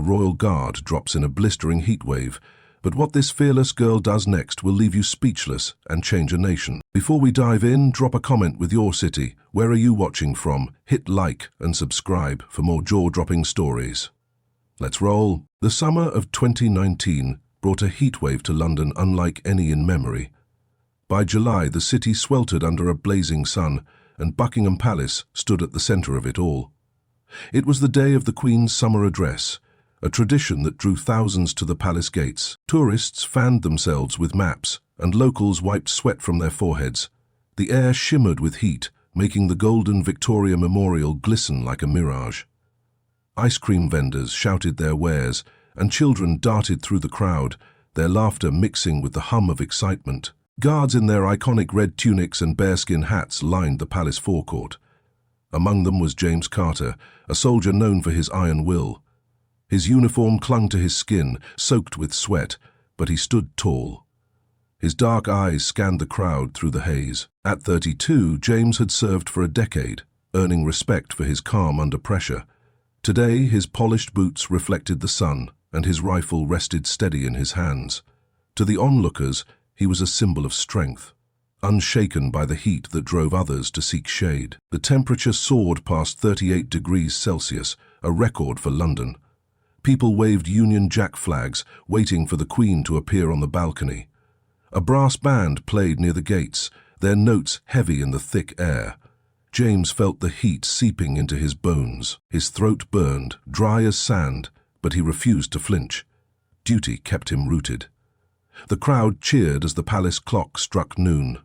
royal guard drops in a blistering heatwave, but what this fearless girl does next will leave you speechless and change a nation. Before we dive in, drop a comment with your city. Where are you watching from? Hit like and subscribe for more jaw-dropping stories. Let's roll. The summer of 2019 brought a heatwave to London unlike any in memory. By July, the city sweltered under a blazing sun, and Buckingham Palace stood at the centre of it all. It was the day of the Queen's summer address, a tradition that drew thousands to the palace gates. Tourists fanned themselves with maps, and locals wiped sweat from their foreheads. The air shimmered with heat, making the golden Victoria Memorial glisten like a mirage. Ice cream vendors shouted their wares, and children darted through the crowd, their laughter mixing with the hum of excitement. Guards in their iconic red tunics and bearskin hats lined the palace forecourt. Among them was James Carter, a soldier known for his iron will. His uniform clung to his skin, soaked with sweat, but he stood tall. His dark eyes scanned the crowd through the haze. At 32, James had served for a decade, earning respect for his calm under pressure. Today, his polished boots reflected the sun, and his rifle rested steady in his hands. To the onlookers, he was a symbol of strength, unshaken by the heat that drove others to seek shade. The temperature soared past 38 degrees Celsius, a record for London. People waved Union Jack flags, waiting for the Queen to appear on the balcony. A brass band played near the gates, their notes heavy in the thick air. James felt the heat seeping into his bones. His throat burned, dry as sand, but he refused to flinch. Duty kept him rooted. The crowd cheered as the palace clock struck noon.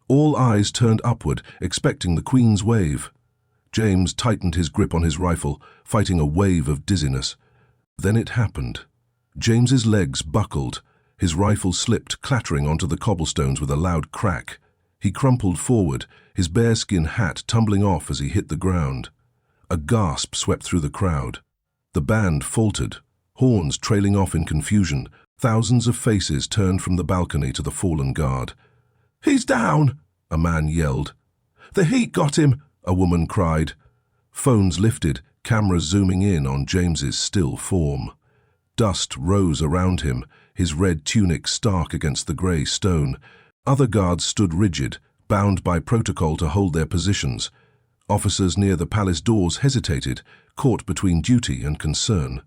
All eyes turned upward, expecting the Queen's wave. James tightened his grip on his rifle, fighting a wave of dizziness. Then it happened. James's legs buckled. His rifle slipped, clattering onto the cobblestones with a loud crack. He crumpled forward, his bearskin hat tumbling off as he hit the ground. A gasp swept through the crowd. The band faltered, horns trailing off in confusion. Thousands of faces turned from the balcony to the fallen guard. "He's down!" a man yelled. "The heat got him!" a woman cried. Phones lifted, cameras zooming in on James's still form. Dust rose around him, his red tunic stark against the grey stone. Other guards stood rigid, bound by protocol to hold their positions. Officers near the palace doors hesitated, caught between duty and concern.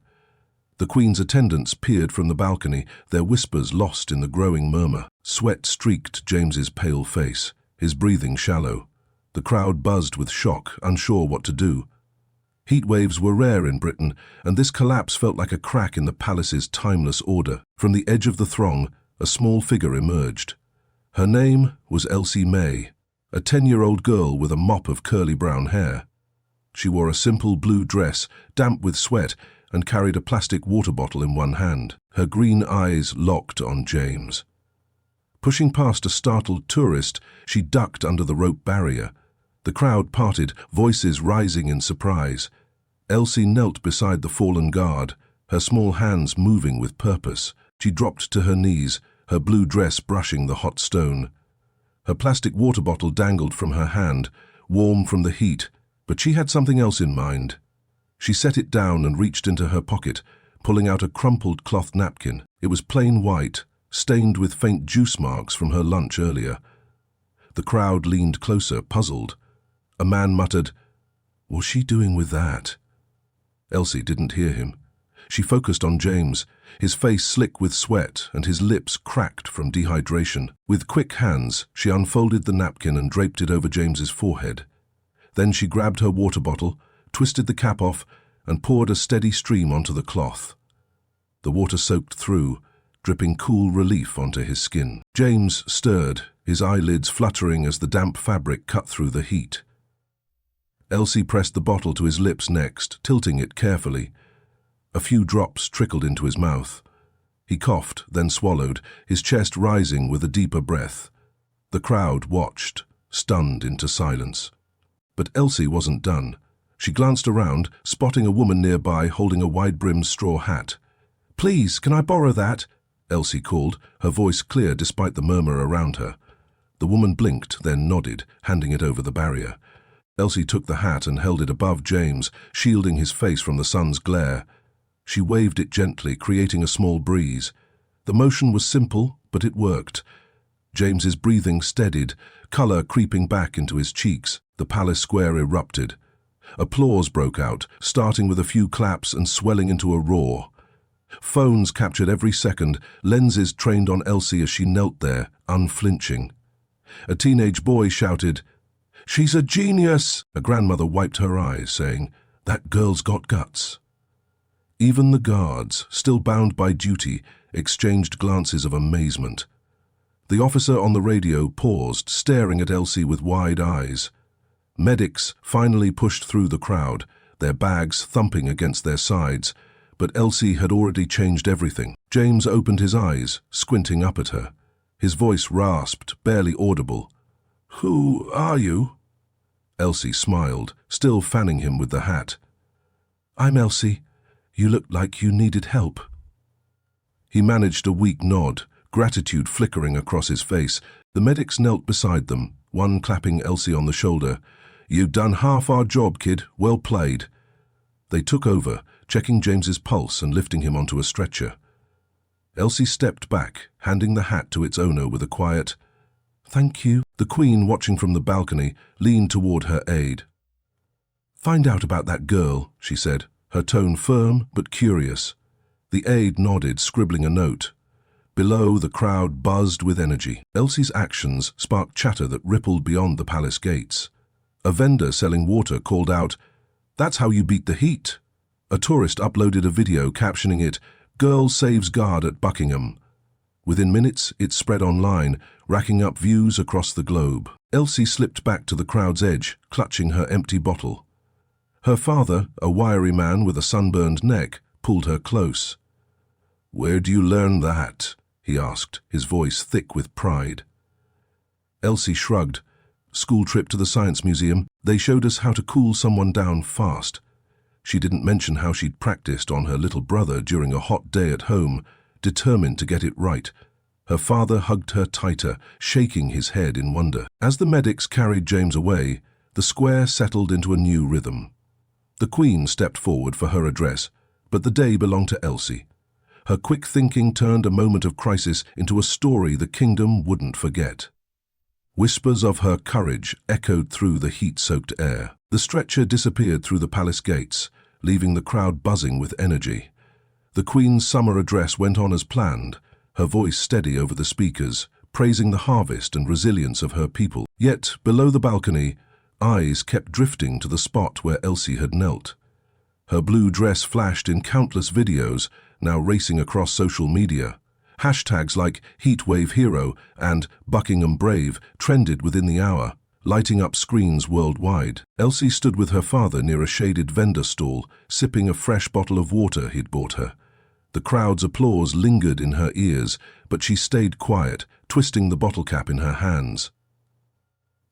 The Queen's attendants peered from the balcony, their whispers lost in the growing murmur. Sweat streaked James's pale face, his breathing shallow. The crowd buzzed with shock, unsure what to do. Heat waves were rare in Britain, and this collapse felt like a crack in the palace's timeless order. From the edge of the throng, a small figure emerged. Her name was Elsie May, a 10-year-old girl with a mop of curly brown hair. She wore a simple blue dress, damp with sweat, and carried a plastic water bottle in one hand. Her green eyes locked on James. Pushing past a startled tourist, she ducked under the rope barrier. The crowd parted, voices rising in surprise. Elsie knelt beside the fallen guard, her small hands moving with purpose. She dropped to her knees, her blue dress brushing the hot stone. Her plastic water bottle dangled from her hand, warm from the heat, but she had something else in mind. She set it down and reached into her pocket, pulling out a crumpled cloth napkin. It was plain white, stained with faint juice marks from her lunch earlier. The crowd leaned closer, puzzled. A man muttered, "What's she doing with that?" Elsie didn't hear him. She focused on James, his face slick with sweat and his lips cracked from dehydration. With quick hands, she unfolded the napkin and draped it over James's forehead. Then she grabbed her water bottle, twisted the cap off, and poured a steady stream onto the cloth. The water soaked through, dripping cool relief onto his skin. James stirred, his eyelids fluttering as the damp fabric cut through the heat. Elsie pressed the bottle to his lips next, tilting it carefully. A few drops trickled into his mouth. He coughed, then swallowed, his chest rising with a deeper breath. The crowd watched, stunned into silence. But Elsie wasn't done. She glanced around, spotting a woman nearby holding a wide-brimmed straw hat. "Please, can I borrow that?" Elsie called, her voice clear despite the murmur around her. The woman blinked, then nodded, handing it over the barrier. Elsie took the hat and held it above James, shielding his face from the sun's glare. She waved it gently, creating a small breeze. The motion was simple, but it worked. James's breathing steadied, colour creeping back into his cheeks. The palace square erupted. Applause broke out, starting with a few claps and swelling into a roar. Phones captured every second, lenses trained on Elsie as she knelt there, unflinching. A teenage boy shouted, "She's a genius!" A grandmother wiped her eyes, saying, "That girl's got guts." Even the guards, still bound by duty, exchanged glances of amazement. The officer on the radio paused, staring at Elsie with wide eyes. Medics finally pushed through the crowd, their bags thumping against their sides, but Elsie had already changed everything. James opened his eyes, squinting up at her. His voice rasped, barely audible. "Who are you?" Elsie smiled, still fanning him with the hat. "I'm Elsie. You looked like you needed help." He managed a weak nod, gratitude flickering across his face. The medics knelt beside them, one clapping Elsie on the shoulder. "You've done half our job, kid. Well played." They took over, checking James's pulse and lifting him onto a stretcher. Elsie stepped back, handing the hat to its owner with a quiet, "Thank you." The Queen, watching from the balcony, leaned toward her aide. "Find out about that girl," she said, her tone firm but curious. The aide nodded, scribbling a note. Below, the crowd buzzed with energy. Elsie's actions sparked chatter that rippled beyond the palace gates. A vendor selling water called out, "That's how you beat the heat." A tourist uploaded a video captioning it, "Girl saves guard at Buckingham." Within minutes, it spread online, racking up views across the globe. Elsie slipped back to the crowd's edge, clutching her empty bottle. Her father, a wiry man with a sunburned neck, pulled her close. "Where do you learn that?" he asked, his voice thick with pride. Elsie shrugged. "School trip to the Science Museum. They showed us how to cool someone down fast." She didn't mention how she'd practiced on her little brother during a hot day at home, determined to get it right. Her father hugged her tighter, shaking his head in wonder. As the medics carried James away, the square settled into a new rhythm. The Queen stepped forward for her address, but the day belonged to Elsie. Her quick thinking turned a moment of crisis into a story the kingdom wouldn't forget. Whispers of her courage echoed through the heat-soaked air. The stretcher disappeared through the palace gates, leaving the crowd buzzing with energy. The Queen's summer address went on as planned, her voice steady over the speakers, praising the harvest and resilience of her people. Yet, below the balcony, eyes kept drifting to the spot where Elsie had knelt. Her blue dress flashed in countless videos, now racing across social media. Hashtags like Heatwave Hero and Buckingham Brave trended within the hour, lighting up screens worldwide. Elsie stood with her father near a shaded vendor stall, sipping a fresh bottle of water he'd bought her. The crowd's applause lingered in her ears, but she stayed quiet, twisting the bottle cap in her hands.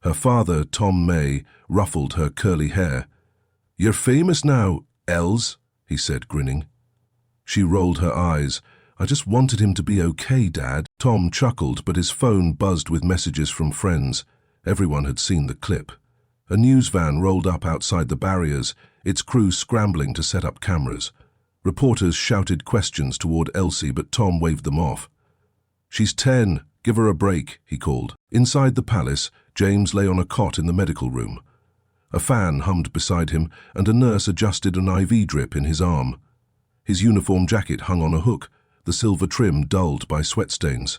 Her father, Tom May, ruffled her curly hair. "You're famous now, Els," he said, grinning. She rolled her eyes. "I just wanted him to be okay, Dad." Tom chuckled, but his phone buzzed with messages from friends. Everyone had seen the clip. A news van rolled up outside the barriers, its crew scrambling to set up cameras. Reporters shouted questions toward Elsie, but Tom waved them off. "She's 10. Give her a break," he called. Inside the palace, James lay on a cot in the medical room. A fan hummed beside him, and a nurse adjusted an IV drip in his arm. His uniform jacket hung on a hook, the silver trim dulled by sweat stains.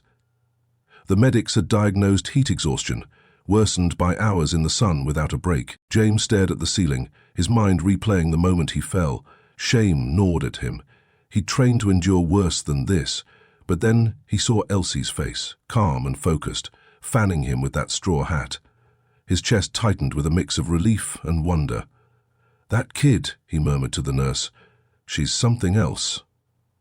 The medics had diagnosed heat exhaustion, worsened by hours in the sun without a break. James stared at the ceiling, his mind replaying the moment he fell. Shame gnawed at him. He'd trained to endure worse than this, but then he saw Elsie's face, calm and focused, fanning him with that straw hat. His chest tightened with a mix of relief and wonder. "That kid," he murmured to the nurse. "She's something else."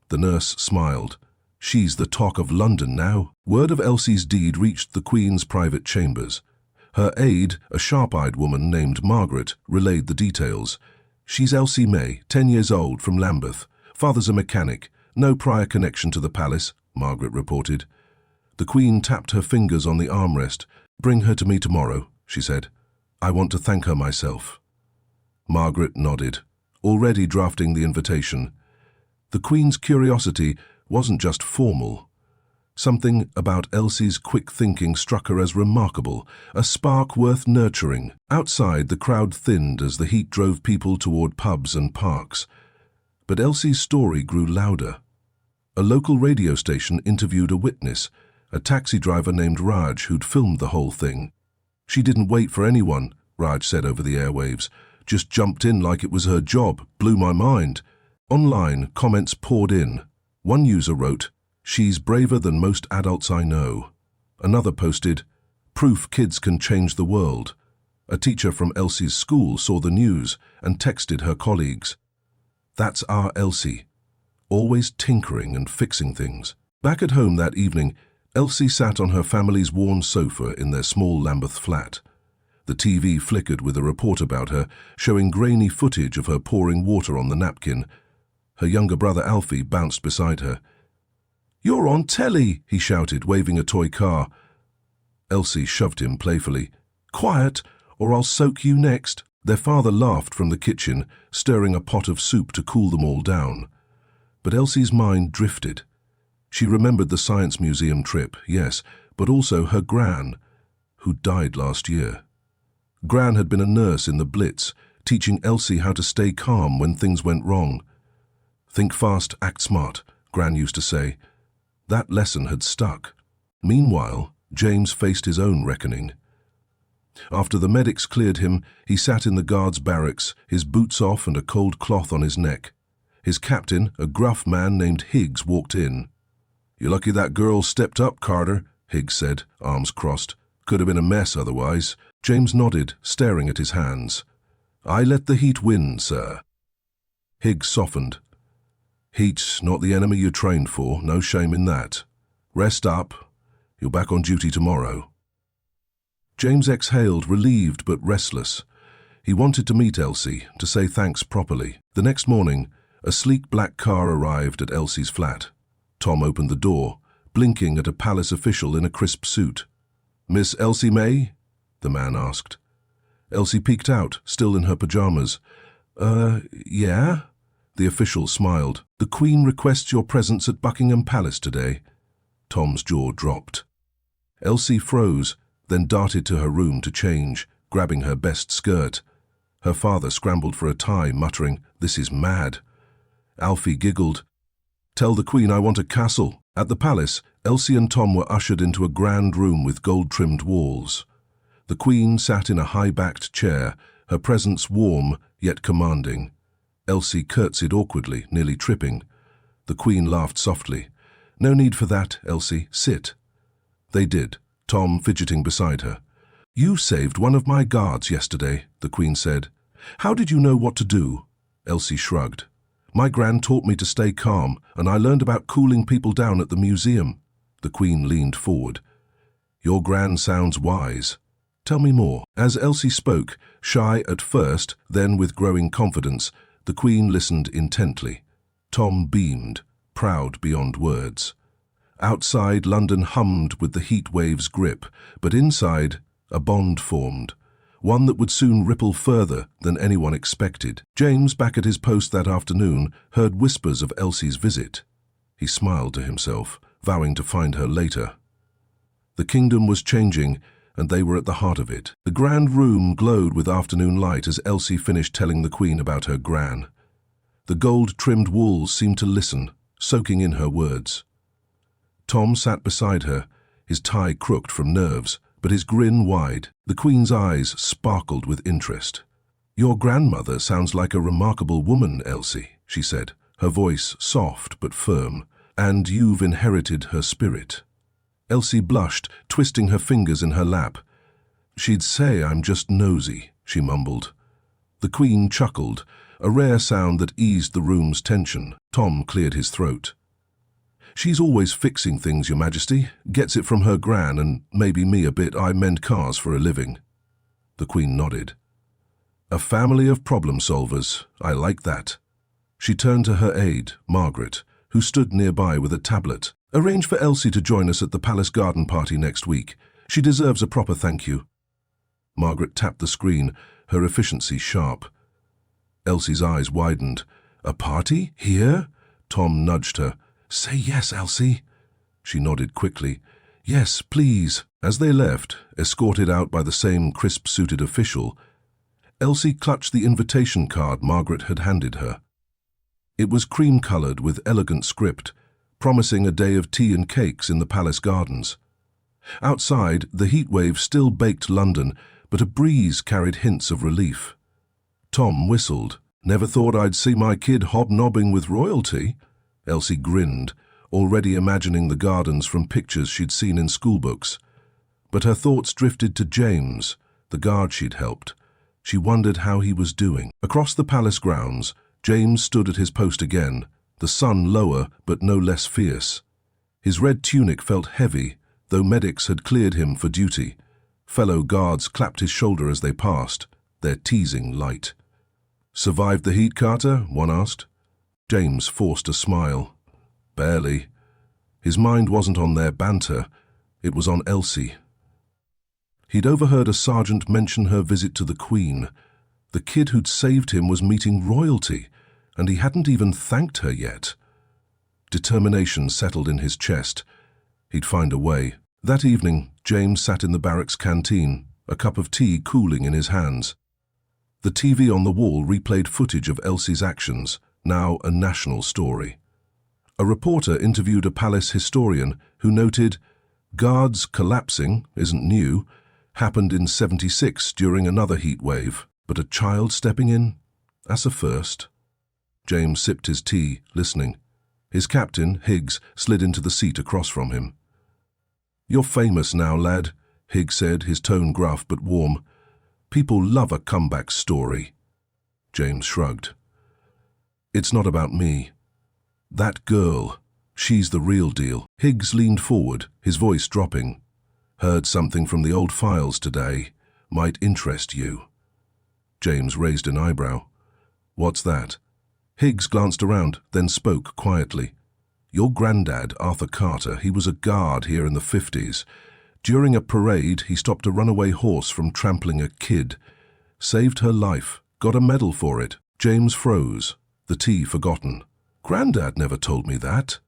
The nurse smiled. "She's the talk of London now." Word of Elsie's deed reached the Queen's private chambers. Her aide, a sharp-eyed woman named Margaret, relayed the details. "She's Elsie May, 10 years old, from Lambeth. Father's a mechanic. No prior connection to the palace," Margaret reported. The Queen tapped her fingers on the armrest. "Bring her to me tomorrow," she said. "I want to thank her myself." Margaret nodded, already drafting the invitation. The Queen's curiosity wasn't just formal. Something about Elsie's quick thinking struck her as remarkable, a spark worth nurturing. Outside, the crowd thinned as the heat drove people toward pubs and parks. But Elsie's story grew louder. A local radio station interviewed a witness, a taxi driver named Raj who'd filmed the whole thing. "She didn't wait for anyone," Raj said over the airwaves. "Just jumped in like it was her job. Blew my mind." Online, comments poured in. One user wrote, "She's braver than most adults I know." Another posted, "Proof kids can change the world." A teacher from Elsie's school saw the news and texted her colleagues, "That's our Elsie, always tinkering and fixing things." Back at home that evening, Elsie sat on her family's worn sofa in their small Lambeth flat. The TV flickered with a report about her, showing grainy footage of her pouring water on the napkin. Her younger brother Alfie bounced beside her. "You're on telly," he shouted, waving a toy car. Elsie shoved him playfully. "Quiet, or I'll soak you next." Their father laughed from the kitchen, stirring a pot of soup to cool them all down. But Elsie's mind drifted. She remembered the science museum trip, yes, but also her Gran, who died last year. Gran had been a nurse in the Blitz, teaching Elsie how to stay calm when things went wrong. "Think fast, act smart," Gran used to say. That lesson had stuck. Meanwhile, James faced his own reckoning. After the medics cleared him, he sat in the guards' barracks, his boots off and a cold cloth on his neck. His captain, a gruff man named Higgs, walked in. "You're lucky that girl stepped up, Carter," Higgs said, arms crossed. "Could have been a mess otherwise." James nodded, staring at his hands. "I let the heat win, sir." Higgs softened. "Heat's not the enemy you trained for, no shame in that. Rest up. You're back on duty tomorrow." James exhaled, relieved but restless. He wanted to meet Elsie, to say thanks properly. The next morning, a sleek black car arrived at Elsie's flat. Tom opened the door, blinking at a palace official in a crisp suit. "Miss Elsie May?" the man asked. Elsie peeked out, still in her pajamas. Yeah?" The official smiled. "The Queen requests your presence at Buckingham Palace today." Tom's jaw dropped. Elsie froze, then darted to her room to change, grabbing her best skirt. Her father scrambled for a tie, muttering, "This is mad." Alfie giggled. "Tell the Queen I want a castle." At the palace, Elsie and Tom were ushered into a grand room with gold-trimmed walls. The Queen sat in a high-backed chair, her presence warm yet commanding. Elsie curtsied awkwardly, nearly tripping. The Queen laughed softly. "No need for that, Elsie. Sit." They did, Tom fidgeting beside her. "You saved one of my guards yesterday," the Queen said. "How did you know what to do?" Elsie shrugged. "My Gran taught me to stay calm, and I learned about cooling people down at the museum." The Queen leaned forward. "Your Gran sounds wise. Tell me more." As Elsie spoke, shy at first, then with growing confidence, the Queen listened intently. Tom beamed, proud beyond words. Outside, London hummed with the heat wave's grip, but inside, a bond formed, one that would soon ripple further than anyone expected. James, back at his post that afternoon, heard whispers of Elsie's visit. He smiled to himself, vowing to find her later. The kingdom was changing, and they were at the heart of it. The grand room glowed with afternoon light as Elsie finished telling the Queen about her Gran. The gold-trimmed walls seemed to listen, soaking in her words. Tom sat beside her, his tie crooked from nerves, but his grin wide. The Queen's eyes sparkled with interest. "Your grandmother sounds like a remarkable woman, Elsie," she said, her voice soft but firm, "and you've inherited her spirit." Elsie blushed, twisting her fingers in her lap. "She'd say I'm just nosy," she mumbled. The Queen chuckled, a rare sound that eased the room's tension. Tom cleared his throat. "She's always fixing things, Your Majesty. Gets it from her Gran and maybe me a bit. I mend cars for a living." The Queen nodded. "A family of problem solvers. I like that." She turned to her aide, Margaret, who stood nearby with a tablet. "Arrange for Elsie to join us at the palace garden party next week. She deserves a proper thank you." Margaret tapped the screen, her efficiency sharp. Elsie's eyes widened. "A party? Here? Tom nudged her. "Say yes, Elsie." She nodded quickly. "Yes, please." As they left, escorted out by the same crisp-suited official, Elsie clutched the invitation card Margaret had handed her. It was cream-coloured with elegant script, promising a day of tea and cakes in the palace gardens. Outside, the heatwave still baked London, but a breeze carried hints of relief. Tom whistled. "Never thought I'd see my kid hobnobbing with royalty." Elsie grinned, already imagining the gardens from pictures she'd seen in schoolbooks. But her thoughts drifted to James, the guard she'd helped. She wondered how he was doing. Across the palace grounds, James stood at his post again, the sun lower but no less fierce. His red tunic felt heavy, though medics had cleared him for duty. Fellow guards clapped his shoulder as they passed, their teasing light. "Survived the heat, Carter?" one asked. James forced a smile. "Barely." His mind wasn't on their banter, it was on Elsie. He'd overheard a sergeant mention her visit to the Queen. The kid who'd saved him was meeting royalty, and he hadn't even thanked her yet. Determination settled in his chest. He'd find a way. That evening, James sat in the barracks canteen, a cup of tea cooling in his hands. The TV on the wall replayed footage of Elsie's actions, now a national story. A reporter interviewed a palace historian who noted, "Guards collapsing isn't new, happened in '76 during another heat wave, but a child stepping in? That's a first." James sipped his tea, listening. His captain, Higgs, slid into the seat across from him. "You're famous now, lad," Higgs said, his tone gruff but warm. "People love a comeback story." James shrugged. "It's not about me. That girl, she's the real deal." Higgs leaned forward, his voice dropping. "Heard something from the old files today. Might interest you." James raised an eyebrow. "What's that?" Higgs glanced around, then spoke quietly. "Your granddad, Arthur Carter, he was a guard here in the 50s. During a parade, he stopped a runaway horse from trampling a kid. Saved her life, got a medal for it." James froze, the tea forgotten. "Granddad never told me that."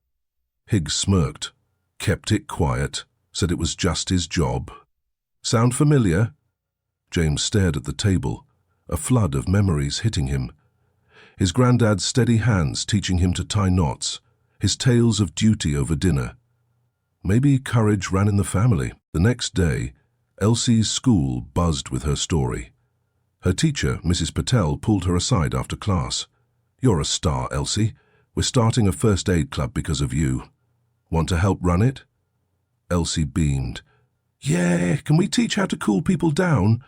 Higgs smirked. "Kept it quiet, said it was just his job." "Sound familiar?" James stared at the table, a flood of memories hitting him. His granddad's steady hands teaching him to tie knots, his tales of duty over dinner. Maybe courage ran in the family. The next day, Elsie's school buzzed with her story. Her teacher, Mrs. Patel, pulled her aside after class. "You're a star, Elsie. We're starting a first aid club because of you. Want to help run it?" Elsie beamed. "Yeah, can we teach how to cool people down?"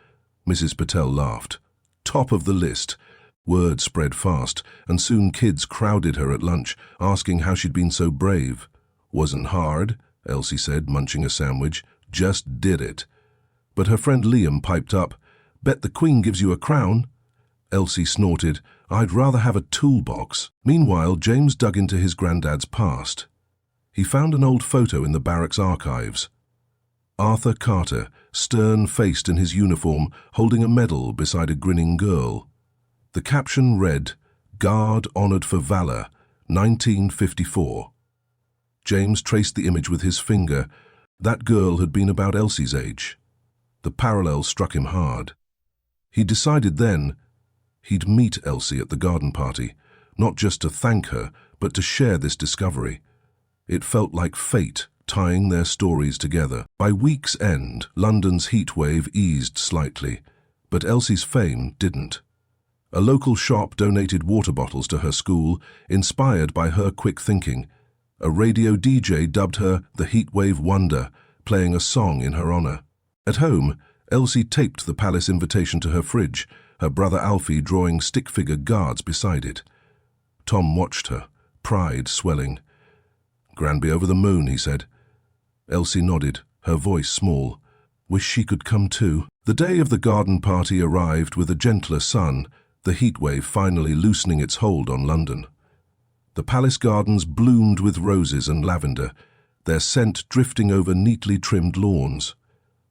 Mrs. Patel laughed. "Top of the list." Word spread fast, and soon kids crowded her at lunch, asking how she'd been so brave. "Wasn't hard," Elsie said, munching a sandwich. "Just did it." But her friend Liam piped up, "Bet the Queen gives you a crown." Elsie snorted, "I'd rather have a toolbox." Meanwhile, James dug into his granddad's past. He found an old photo in the barracks archives. Arthur Carter, stern-faced in his uniform, holding a medal beside a grinning girl. The caption read, "Guard honored for valor, 1954. James traced the image with his finger. That girl had been about Elsie's age. The parallel struck him hard. He decided then he'd meet Elsie at the garden party, not just to thank her, but to share this discovery. It felt like fate tying their stories together. By week's end, London's heatwave eased slightly, but Elsie's fame didn't. A local shop donated water bottles to her school, inspired by her quick thinking. A radio DJ dubbed her the Heatwave Wonder, playing a song in her honor. At home, Elsie taped the palace invitation to her fridge, her brother Alfie drawing stick-figure guards beside it. Tom watched her, pride swelling. "Granby over the moon," he said. Elsie nodded, her voice small. "Wish she could come too." The day of the garden party arrived with a gentler sun, the heatwave finally loosening its hold on London. The palace gardens bloomed with roses and lavender, their scent drifting over neatly trimmed lawns.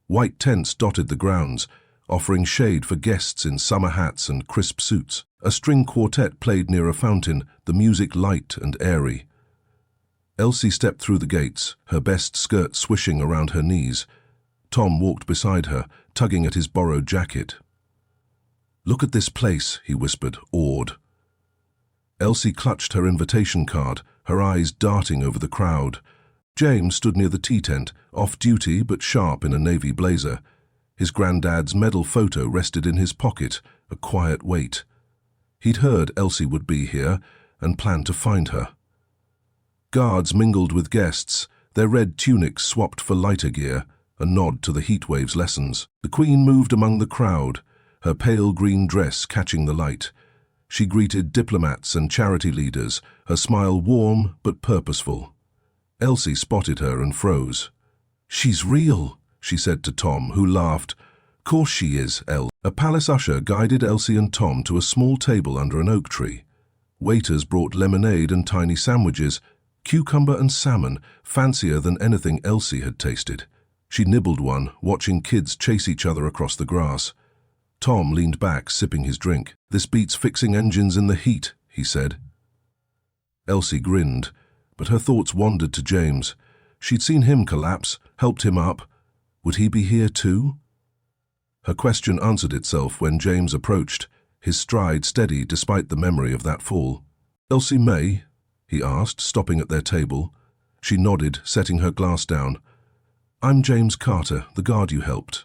White tents dotted the grounds, offering shade for guests in summer hats and crisp suits. A string quartet played near a fountain, the music light and airy. Elsie stepped through the gates, her best skirt swishing around her knees. Tom walked beside her, tugging at his borrowed jacket. "Look at this place," he whispered, awed. Elsie clutched her invitation card, her eyes darting over the crowd. James stood near the tea tent, off-duty but sharp in a navy blazer. His granddad's medal photo rested in his pocket, a quiet weight. He'd heard Elsie would be here and planned to find her. Guards mingled with guests, their red tunics swapped for lighter gear, a nod to the Heatwave's lessons. The Queen moved among the crowd, her pale green dress catching the light. She greeted diplomats and charity leaders, her smile warm but purposeful. Elsie spotted her and froze. "She's real," she said to Tom, who laughed. "Course she is, El." A palace usher guided Elsie and Tom to a small table under an oak tree. Waiters brought lemonade and tiny sandwiches, cucumber and salmon, fancier than anything Elsie had tasted. She nibbled one, watching kids chase each other across the grass. Tom leaned back, sipping his drink. "This beats fixing engines in the heat," he said. Elsie grinned, but her thoughts wandered to James. She'd seen him collapse, helped him up. Would he be here too? Her question answered itself when James approached, his stride steady despite the memory of that fall. "Elsie May?" he asked, stopping at their table. She nodded, setting her glass down. "I'm James Carter, the guard you helped."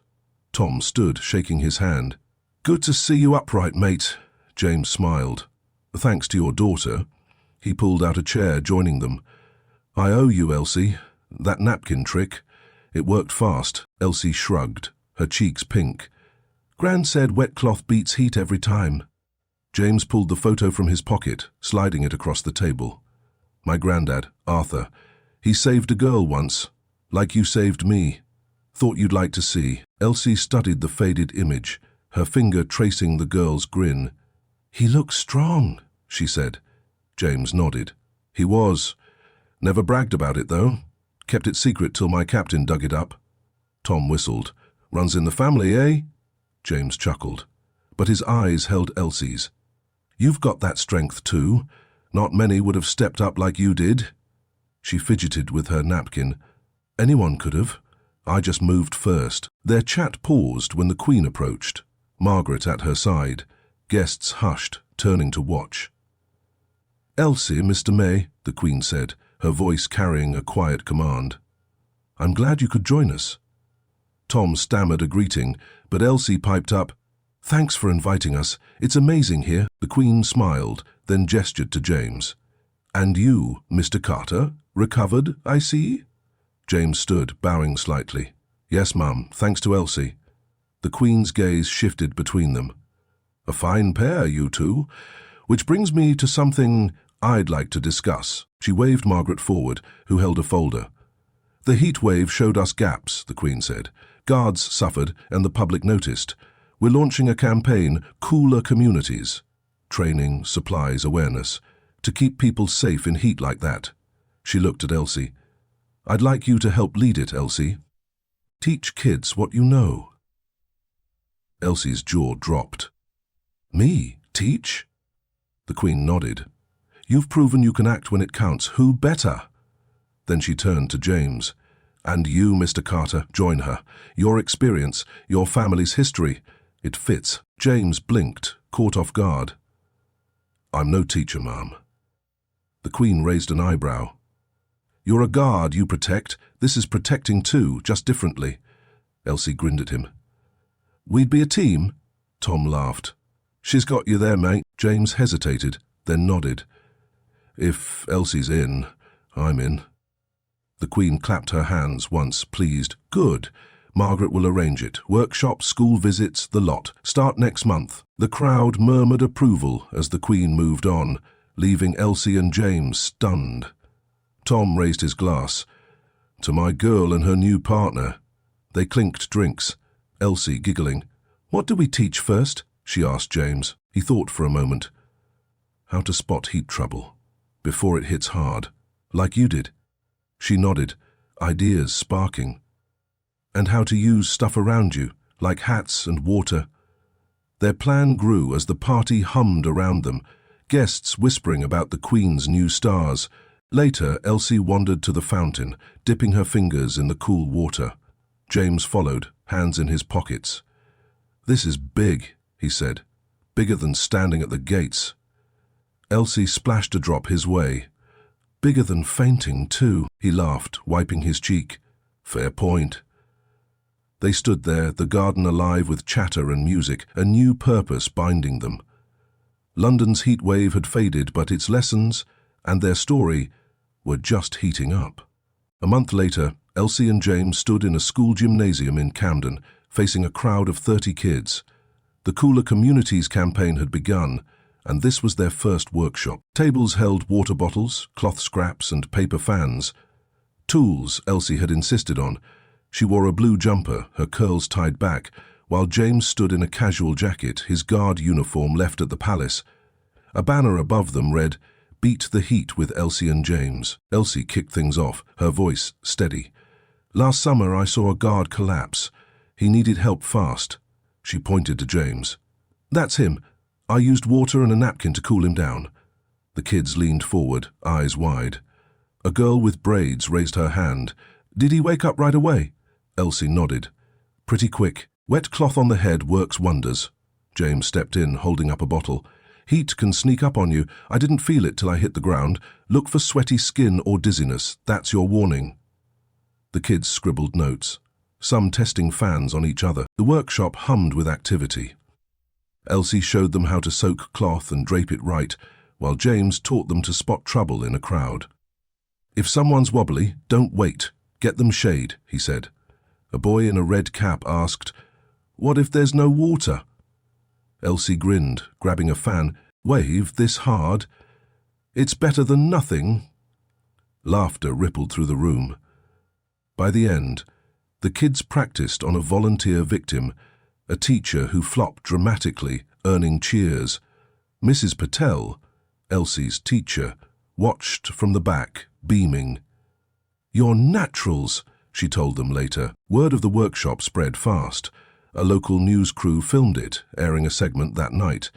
Tom stood, shaking his hand. "Good to see you upright, mate." James smiled. "Thanks to your daughter." He pulled out a chair, joining them. "I owe you, Elsie. That napkin trick. It worked fast." Elsie shrugged, her cheeks pink. "Gran said wet cloth beats heat every time." James pulled the photo from his pocket, sliding it across the table. "My granddad, Arthur. He saved a girl once, like you saved me. Thought you'd like to see." Elsie studied the faded image, her finger tracing the girl's grin. "He looks strong," she said. James nodded. "He was. Never bragged about it, though. Kept it secret till my captain dug it up." Tom whistled. "Runs in the family, eh?" James chuckled, but his eyes held Elsie's. "You've got that strength too. Not many would have stepped up like you did." She fidgeted with her napkin. "Anyone could have. I just moved first." Their chat paused when the Queen approached, Margaret at her side. Guests hushed, turning to watch. "Elsie, Mr. May," the Queen said, her voice carrying a quiet command. "I'm glad you could join us." Tom stammered a greeting, but Elsie piped up, "Thanks for inviting us. It's amazing here." The Queen smiled, then gestured to James. "And you, Mr. Carter, recovered, I see?" James stood, bowing slightly. "Yes, Mum, thanks to Elsie." The Queen's gaze shifted between them. "A fine pair, you two. Which brings me to something I'd like to discuss." She waved Margaret forward, who held a folder. "The Heatwave showed us gaps," the Queen said. "Guards suffered, and the public noticed. We're launching a campaign, Cooler Communities. Training, supplies, awareness. To keep people safe in heat like that." She looked at Elsie. "I'd like you to help lead it, Elsie. Teach kids what you know." Elsie's jaw dropped. "Me? Teach?" The Queen nodded. "You've proven you can act when it counts. Who better?" Then she turned to James. "And you, Mr. Carter, join her. Your experience, your family's history. It fits." James blinked, caught off guard. "I'm no teacher, Ma'am." The Queen raised an eyebrow. "You're a guard, you protect. This is protecting too, just differently." Elsie grinned at him. "We'd be a team?" Tom laughed. "She's got you there, mate." James hesitated, then nodded. "If Elsie's in, I'm in." The Queen clapped her hands once, pleased. "Good. Margaret will arrange it. Workshops, school visits, the lot. Start next month." The crowd murmured approval as the Queen moved on, leaving Elsie and James stunned. Tom raised his glass. "To my girl and her new partner." They clinked drinks, Elsie giggling. "What do we teach first?" she asked James. He thought for a moment. "How to spot heat trouble, before it hits hard, like you did." She nodded, ideas sparking. "And how to use stuff around you, like hats and water." Their plan grew as the party hummed around them, guests whispering about the Queen's new stars. Later, Elsie wandered to the fountain, dipping her fingers in the cool water. James followed, hands in his pockets. "This is big," he said. "Bigger than standing at the gates." Elsie splashed a drop his way. "Bigger than fainting, too," he laughed, wiping his cheek. "Fair point." They stood there, the garden alive with chatter and music, a new purpose binding them. London's heat wave had faded, but its lessons and their story were just heating up. A month later, Elsie and James stood in a school gymnasium in Camden, facing a crowd of 30 kids. The Cooler Communities campaign had begun, and this was their first workshop. Tables held water bottles, cloth scraps, and paper fans. Tools Elsie had insisted on. She wore a blue jumper, her curls tied back, while James stood in a casual jacket, his guard uniform left at the palace. A banner above them read, "Beat the heat with Elsie and James." Elsie kicked things off, her voice steady. "Last summer I saw a guard collapse. He needed help fast." She pointed to James. "That's him. I used water and a napkin to cool him down." The kids leaned forward, eyes wide. A girl with braids raised her hand. "Did he wake up right away?" Elsie nodded. "Pretty quick. Wet cloth on the head works wonders." James stepped in, holding up a bottle. "Heat can sneak up on you. I didn't feel it till I hit the ground. Look for sweaty skin or dizziness. That's your warning." The kids scribbled notes, some testing fans on each other. The workshop hummed with activity. Elsie showed them how to soak cloth and drape it right, while James taught them to spot trouble in a crowd. "If someone's wobbly, don't wait. Get them shade," he said. A boy in a red cap asked, "What if there's no water?" Elsie grinned, grabbing a fan. "Wave this hard. It's better than nothing." Laughter rippled through the room. By the end, the kids practiced on a volunteer victim, a teacher who flopped dramatically, earning cheers. Mrs. Patel, Elsie's teacher, watched from the back, beaming. "You're naturals," she told them later. Word of the workshop spread fast. A local news crew filmed it, airing a segment that night.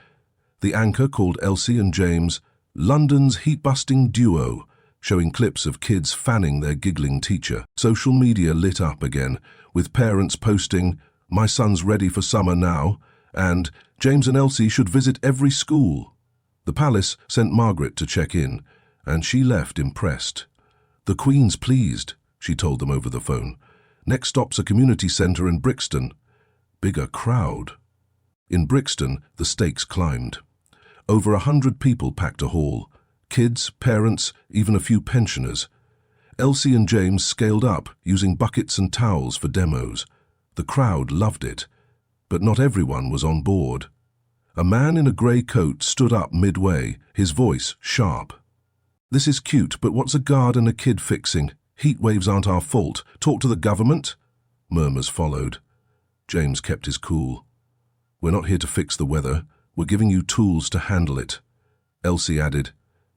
The anchor called Elsie and James London's heat-busting duo, showing clips of kids fanning their giggling teacher. Social media lit up again, with parents posting, "My son's ready for summer now," and "James and Elsie should visit every school." The palace sent Margaret to check in, and she left impressed. "The Queen's pleased," she told them over the phone. "Next stop's a community centre in Brixton." Bigger crowd. In Brixton, the stakes climbed. Over 100 people packed a hall. Kids, parents, even a few pensioners. Elsie and James scaled up, using buckets and towels for demos. The crowd loved it, but not everyone was on board. A man in a grey coat stood up midway, his voice sharp. "This is cute, but what's a guard and a kid fixing? Heat waves aren't our fault. Talk to the government?" Murmurs followed. James kept his cool. "We're not here to fix the weather. We're giving you tools to handle it." Elsie added,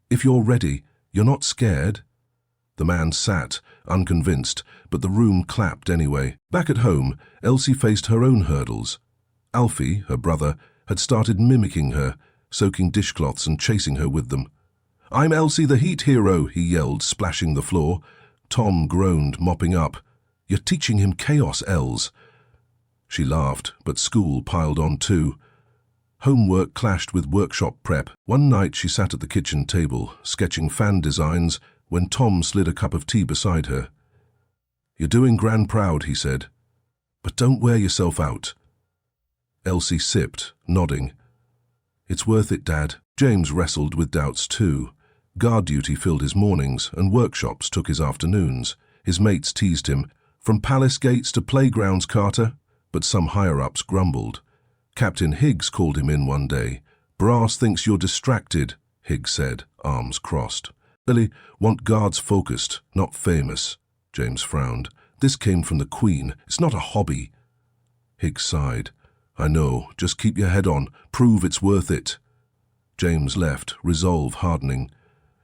"If you're ready, you're not scared?" The man sat, unconvinced, but the room clapped anyway. Back at home, Elsie faced her own hurdles. Alfie, her brother, had started mimicking her, soaking dishcloths and chasing her with them. "I'm Elsie the heat hero," he yelled, splashing the floor. Tom groaned, mopping up. "You're teaching him chaos, Els." She laughed, but school piled on too. Homework clashed with workshop prep. One night she sat at the kitchen table, sketching fan designs, when Tom slid a cup of tea beside her. "You're doing grand proud," he said, "but don't wear yourself out." Elsie sipped, nodding. "It's worth it, Dad." James wrestled with doubts too. Guard duty filled his mornings, and workshops took his afternoons. His mates teased him, "From palace gates to playgrounds, Carter." But some higher-ups grumbled. Captain Higgs called him in one day. "Brass thinks you're distracted," Higgs said, arms crossed. "Really want guards focused, not famous." James frowned. "This came from the Queen. It's not a hobby." Higgs sighed. "I know. Just keep your head on. Prove it's worth it." James left, resolve hardening.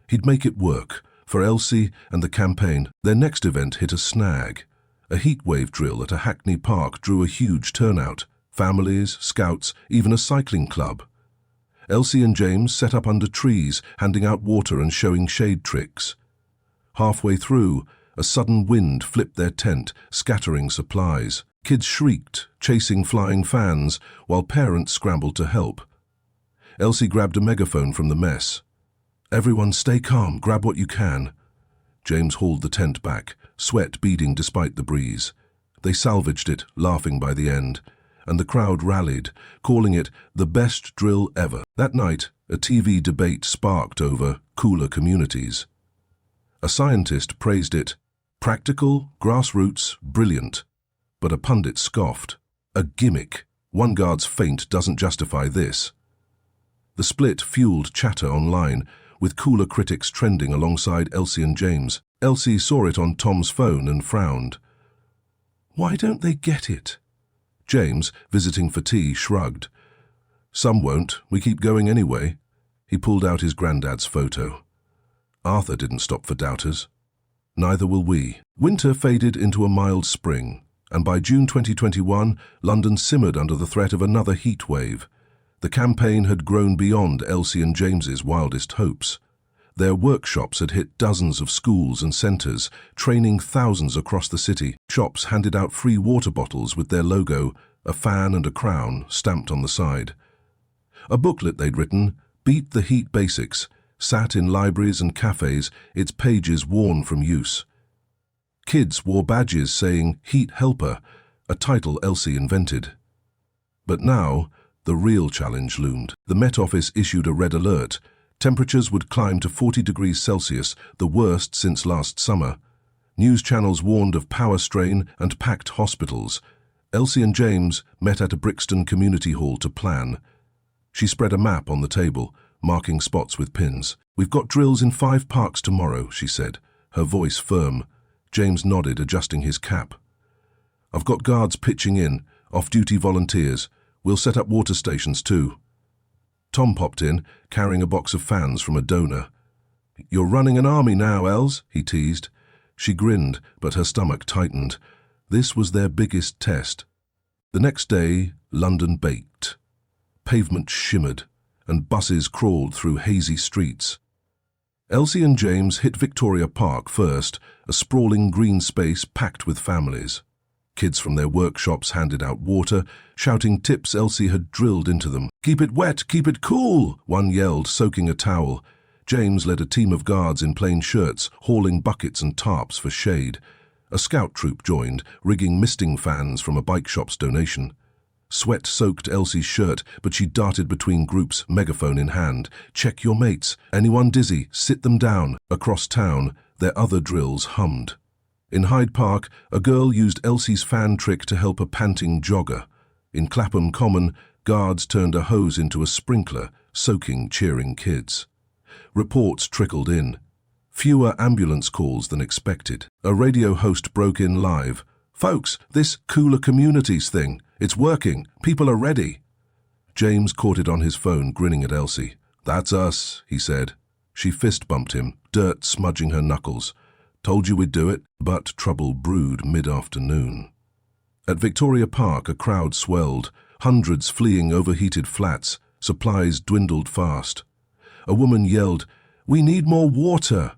He'd make it work. For Elsie and the campaign, their next event hit a snag. A heatwave drill at a Hackney Park drew a huge turnout. Families, scouts, even a cycling club. Elsie and James set up under trees, handing out water and showing shade tricks. Halfway through, a sudden wind flipped their tent, scattering supplies. Kids shrieked, chasing flying fans, while parents scrambled to help. Elsie grabbed a megaphone from the mess. "Everyone stay calm, grab what you can." James hauled the tent back, sweat beading despite the breeze. They salvaged it, laughing by the end, and the crowd rallied, calling it the best drill ever. That night, a TV debate sparked over cooler communities. A scientist praised it, practical, grassroots, brilliant. But a pundit scoffed. A gimmick. One guard's feint doesn't justify this. The split fueled chatter online, with cooler critics trending alongside Elsie and James. Elsie saw it on Tom's phone and frowned. "Why don't they get it?" James, visiting for tea, shrugged. "Some won't. We keep going anyway." He pulled out his granddad's photo. Arthur didn't stop for doubters. Neither will we. Winter faded into a mild spring, and by June 2021, London simmered under the threat of another heat wave. The campaign had grown beyond Elsie and James's wildest hopes. Their workshops had hit dozens of schools and centres, training thousands across the city. Shops handed out free water bottles with their logo, a fan and a crown, stamped on the side. A booklet they'd written, Beat the Heat Basics, sat in libraries and cafes, its pages worn from use. Kids wore badges saying Heat Helper, a title Elsie invented. But now, the real challenge loomed. The Met Office issued a red alert. Temperatures would climb to 40 degrees Celsius, the worst since last summer. News channels warned of power strain and packed hospitals. Elsie and James met at a Brixton community hall to plan. She spread a map on the table, marking spots with pins. "We've got drills in 5 parks tomorrow," she said, her voice firm. James nodded, adjusting his cap. "I've got guards pitching in, off-duty volunteers. We'll set up water stations too." Tom popped in, carrying a box of fans from a donor. "You're running an army now, Els," he teased. She grinned, but her stomach tightened. This was their biggest test. The next day, London baked. Pavement shimmered, and buses crawled through hazy streets. Elsie and James hit Victoria Park first, a sprawling green space packed with families. Kids from their workshops handed out water, shouting tips Elsie had drilled into them. "Keep it wet, keep it cool," one yelled, soaking a towel. James led a team of guards in plain shirts, hauling buckets and tarps for shade. A scout troop joined, rigging misting fans from a bike shop's donation. Sweat soaked Elsie's shirt, but she darted between groups, megaphone in hand. "Check your mates. Anyone dizzy, sit them down." Across town, their other drills hummed. In Hyde Park, a girl used Elsie's fan trick to help a panting jogger. In Clapham Common, guards turned a hose into a sprinkler, soaking cheering kids. Reports trickled in. Fewer ambulance calls than expected. A radio host broke in live. "Folks, this cooler communities thing, it's working. People are ready." James caught it on his phone, grinning at Elsie. "That's us," he said. She fist-bumped him, dirt smudging her knuckles. "Told you we'd do it." But trouble brewed mid-afternoon. At Victoria Park, a crowd swelled, hundreds fleeing overheated flats. Supplies dwindled fast. A woman yelled, "We need more water."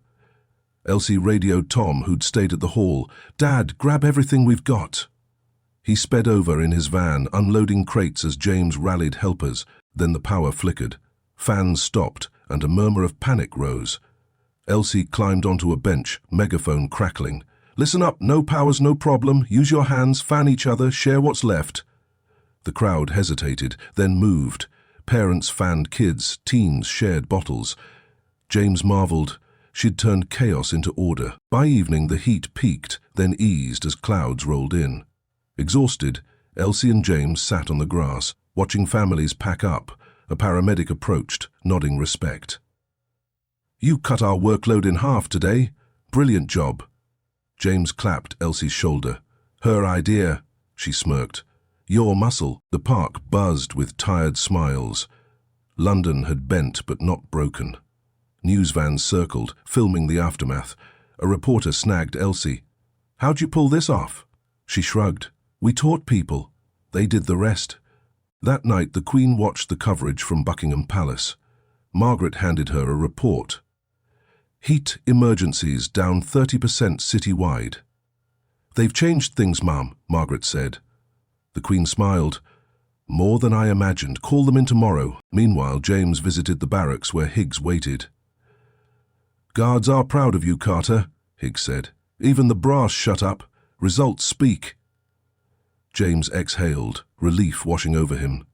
Elsie radioed Tom, who'd stayed at the hall. "Dad, grab everything we've got." He sped over in his van, unloading crates as James rallied helpers. Then the power flickered. Fans stopped, and a murmur of panic rose. Elsie climbed onto a bench, megaphone crackling. "Listen up, no power's no problem. Use your hands, fan each other, share what's left." The crowd hesitated, then moved. Parents fanned kids, teens shared bottles. James marveled. She'd turned chaos into order. By evening, the heat peaked, then eased as clouds rolled in. Exhausted, Elsie and James sat on the grass, watching families pack up. A paramedic approached, nodding respect. "You cut our workload in half today. Brilliant job." James clapped Elsie's shoulder. "Her idea," she smirked. "Your muscle." The park buzzed with tired smiles. London had bent but not broken. News vans circled, filming the aftermath. A reporter snagged Elsie. "How'd you pull this off?" She shrugged. "We taught people. They did the rest. That night, the Queen watched the coverage from Buckingham Palace. Margaret handed her a report. Heat emergencies down 30% citywide. "They've changed things, Mum," Margaret said. The Queen smiled. "More than I imagined. Call them in tomorrow." Meanwhile, James visited the barracks where Higgs waited. "Guards are proud of you, Carter," Higgs said. "Even the brass shut up. Results speak." James exhaled, relief washing over him.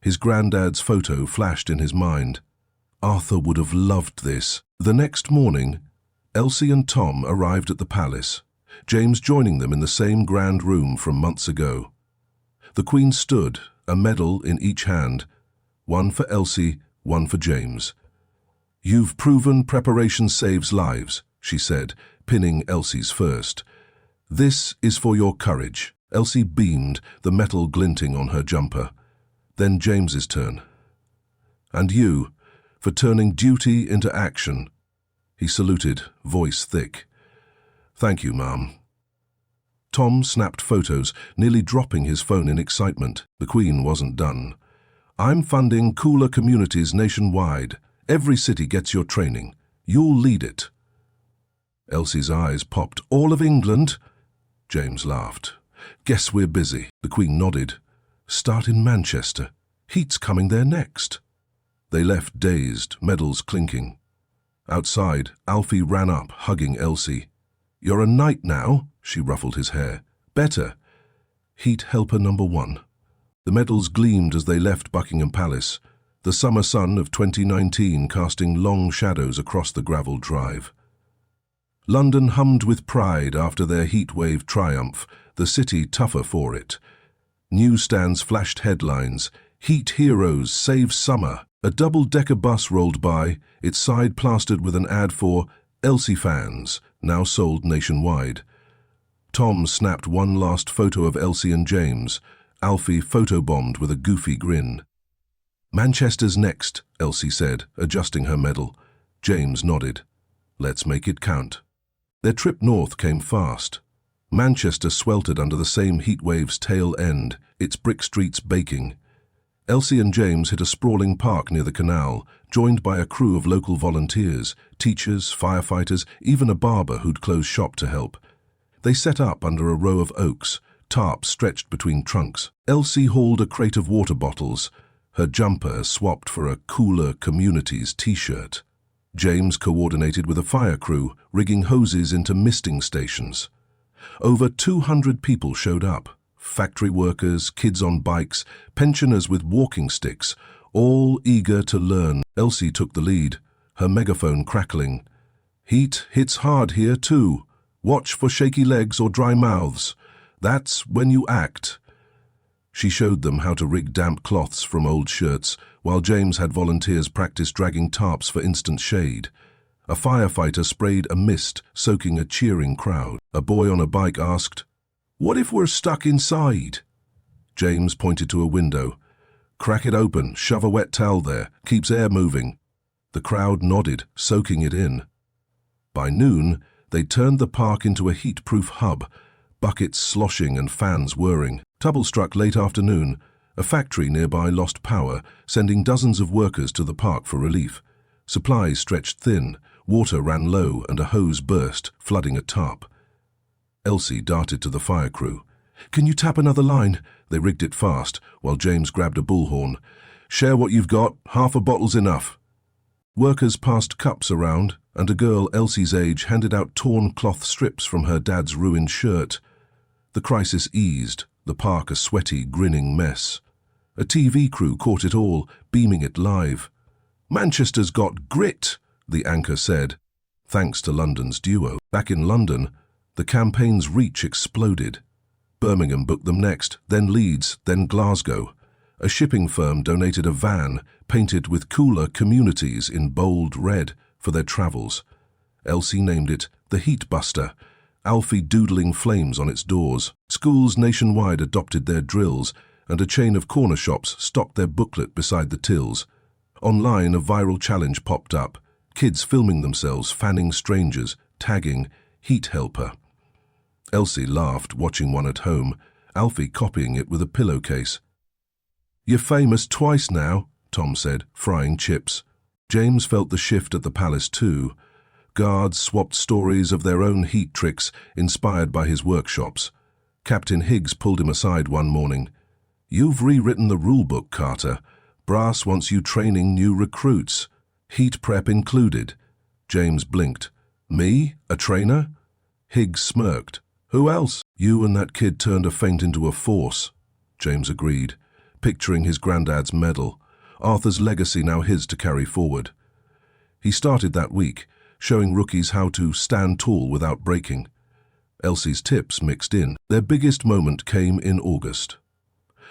His granddad's photo flashed in his mind. Arthur would have loved this. The next morning, Elsie and Tom arrived at the palace, James joining them in the same grand room from months ago. The Queen stood, a medal in each hand, one for Elsie, one for James. "You've proven preparation saves lives," she said, pinning Elsie's first. "This is for your courage." Elsie beamed, the metal glinting on her jumper. Then James's turn. "And you, for turning duty into action." He saluted, voice thick. "Thank you, Ma'am." Tom snapped photos, nearly dropping his phone in excitement. The Queen wasn't done. "I'm funding cooler communities nationwide. Every city gets your training. You'll lead it." Elsie's eyes popped. "All of England?" James laughed. "Guess we're busy." The Queen nodded. "Start in Manchester. Heat's coming there next." They left dazed, medals clinking. Outside, Alfie ran up, hugging Elsie. "You're a knight now," she ruffled his hair. "Better." Heat helper number 1. The medals gleamed as they left Buckingham Palace, the summer sun of 2019 casting long shadows across the gravel drive. London hummed with pride after their heatwave triumph, the city tougher for it. Newsstands flashed headlines, "Heat Heroes Save Summer." A double-decker bus rolled by, its side plastered with an ad for Elsie fans, now sold nationwide. Tom snapped one last photo of Elsie and James. Alfie photobombed with a goofy grin. "Manchester's next," Elsie said, adjusting her medal. James nodded. "Let's make it count." Their trip north came fast. Manchester sweltered under the same heatwave's tail end, its brick streets baking. Elsie and James hit a sprawling park near the canal, joined by a crew of local volunteers, teachers, firefighters, even a barber who'd closed shop to help. They set up under a row of oaks, tarps stretched between trunks. Elsie hauled a crate of water bottles, her jumper swapped for a cooler communities t-shirt. James coordinated with a fire crew, rigging hoses into misting stations. Over 200 people showed up. Factory workers, kids on bikes, pensioners with walking sticks, all eager to learn. Elsie took the lead, her megaphone crackling. "Heat hits hard here too. Watch for shaky legs or dry mouths. That's when you act." She showed them how to rig damp cloths from old shirts, while James had volunteers practice dragging tarps for instant shade. A firefighter sprayed a mist, soaking a cheering crowd. A boy on a bike asked, "What if we're stuck inside?" James pointed to a window. "Crack it open, shove a wet towel there, keeps air moving." The crowd nodded, soaking it in. By noon, they turned the park into a heat-proof hub, buckets sloshing and fans whirring. Trouble struck late afternoon. A factory nearby lost power, sending dozens of workers to the park for relief. Supplies stretched thin, water ran low and a hose burst, flooding a tarp. Elsie darted to the fire crew. "Can you tap another line?" They rigged it fast, while James grabbed a bullhorn. "Share what you've got, half a bottle's enough." Workers passed cups around, and a girl Elsie's age handed out torn cloth strips from her dad's ruined shirt. The crisis eased, the park a sweaty, grinning mess. A TV crew caught it all, beaming it live. "Manchester's got grit," the anchor said, thanks to London's duo. Back in London, the campaign's reach exploded. Birmingham booked them next, then Leeds, then Glasgow. A shipping firm donated a van painted with cooler communities in bold red for their travels. Elsie named it the Heat Buster, Alfie doodling flames on its doors. Schools nationwide adopted their drills, and a chain of corner shops stocked their booklet beside the tills. Online, a viral challenge popped up, kids filming themselves fanning strangers, tagging Heat Helper. Elsie laughed, watching one at home, Alfie copying it with a pillowcase. "You're famous twice now," Tom said, frying chips. James felt the shift at the palace too. Guards swapped stories of their own heat tricks inspired by his workshops. Captain Higgs pulled him aside one morning. "You've rewritten the rulebook, Carter. Brass wants you training new recruits. Heat prep included." James blinked. "Me? A trainer?" Higgs smirked. "Who else?" "You and that kid turned a feint into a force," James agreed, picturing his granddad's medal. Arthur's legacy now his to carry forward. He started that week, showing rookies how to stand tall without breaking. Elsie's tips mixed in. Their biggest moment came in August.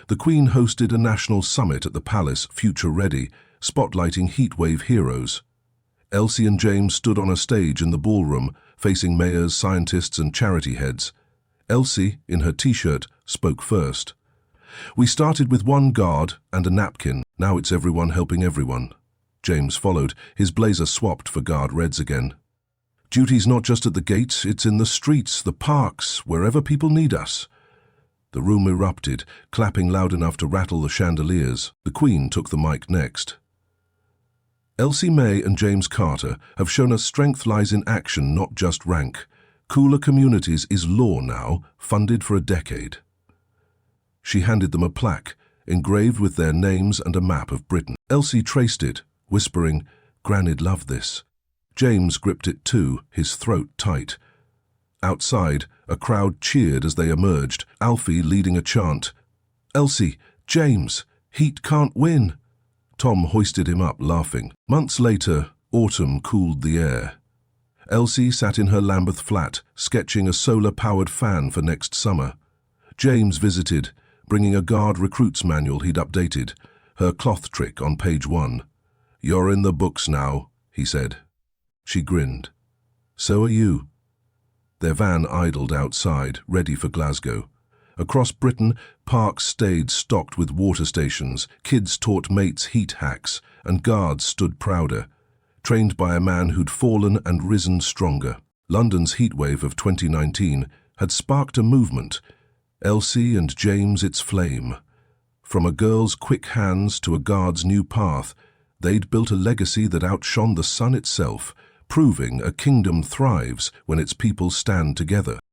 The Queen hosted a national summit at the palace, Future Ready, spotlighting Heatwave heroes. Elsie and James stood on a stage in the ballroom, facing mayors, scientists, and charity heads. Elsie, in her t-shirt, spoke first. "We started with one guard and a napkin. Now it's everyone helping everyone." James followed, his blazer swapped for guard reds again. "Duty's not just at the gates, it's in the streets, the parks, wherever people need us." The room erupted, clapping loud enough to rattle the chandeliers. The Queen took the mic next. "Elsie May and James Carter have shown us strength lies in action, not just rank. Cooler Communities is law now, funded for a decade." She handed them a plaque, engraved with their names and a map of Britain. Elsie traced it, whispering, "Gran'd love this." James gripped it too, his throat tight. Outside, a crowd cheered as they emerged, Alfie leading a chant. "Elsie, James, Heat can't win." Tom hoisted him up, laughing. Months later, autumn cooled the air. Elsie sat in her Lambeth flat, sketching a solar-powered fan for next summer. James visited, bringing a guard recruits manual he'd updated, her cloth trick on page 1. "You're in the books now," he said. She grinned. "So are you." Their van idled outside, ready for Glasgow. Across Britain, parks stayed stocked with water stations, kids taught mates heat hacks, and guards stood prouder, trained by a man who'd fallen and risen stronger. London's heatwave of 2019 had sparked a movement, Elsie and James its flame. From a girl's quick hands to a guard's new path, they'd built a legacy that outshone the sun itself, proving a kingdom thrives when its people stand together.